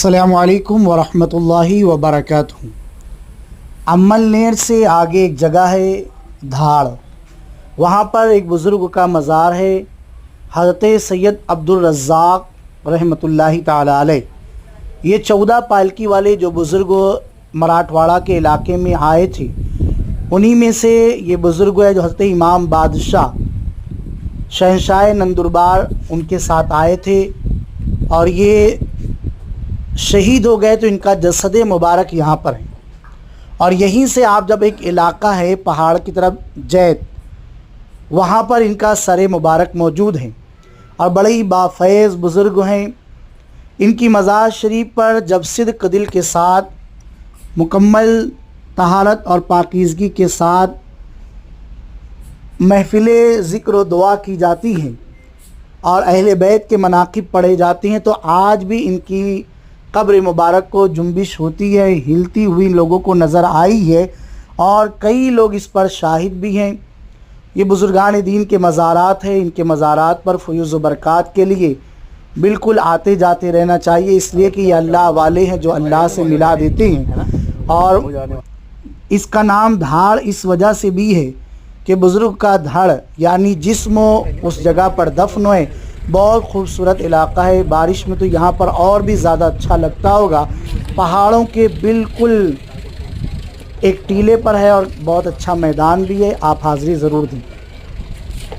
अस्सलामु अलैकुम वरहमतुल्लाहि वबरकातुहू। अम्मलनेर से आगे एक जगह है धाड़, वहाँ पर एक बुज़ुर्ग का मज़ार है, हज़रत सैयद अब्दुल रज़्ज़ाक़ रहमतुल्लाहि ताला अलैह। ये 14 पालकी वाले जो बुज़ुर्ग मराठवाड़ा के इलाके में आए थे, उन्हीं में से ये बुज़ुर्ग है जो हज़रत इमाम बादशाह शहंशाह नंदुरबार उनके साथ आए थे और ये शहीद हो गए तो इनका जसद मुबारक यहाँ पर है। और यहीं से आप जब एक इलाका है पहाड़ की तरफ जैत, वहाँ पर इनका सर मुबारक मौजूद है और बड़े ही बाफ़ैज़ बुज़ुर्ग हैं। इनकी मज़ार शरीफ पर जब सिद्क़ दिल के साथ मुकम्मल तहारत और पाकीज़गी के साथ महफ़िल ज़िक्र व दुआ की जाती हैं और अहले बैत के मनाक़िब पढ़े जाते हैं, तो आज भी इनकी कब्र मुबारक को जुम्बिश होती है, हिलती हुई लोगों को नज़र आई है और कई लोग इस पर शाहिद भी हैं। ये बुज़ुर्गान दीन के मज़ारात हैं, इनके मज़ारात पर फ़यूज़ व बरक़ात के लिए बिल्कुल आते जाते रहना चाहिए, इसलिए कि ये अल्लाह वाले हैं जो अल्लाह से मिला देते हैं। और इसका नाम धाड़ इस वजह से भी है कि बुज़ुर्ग का धड़ यानी जिस्म उस जगह पर दफन है। बहुत खूबसूरत इलाका है, बारिश में तो यहाँ पर और भी ज़्यादा अच्छा लगता होगा। पहाड़ों के बिल्कुल एक टीले पर है और बहुत अच्छा मैदान भी है, आप हाज़िरी ज़रूर दें।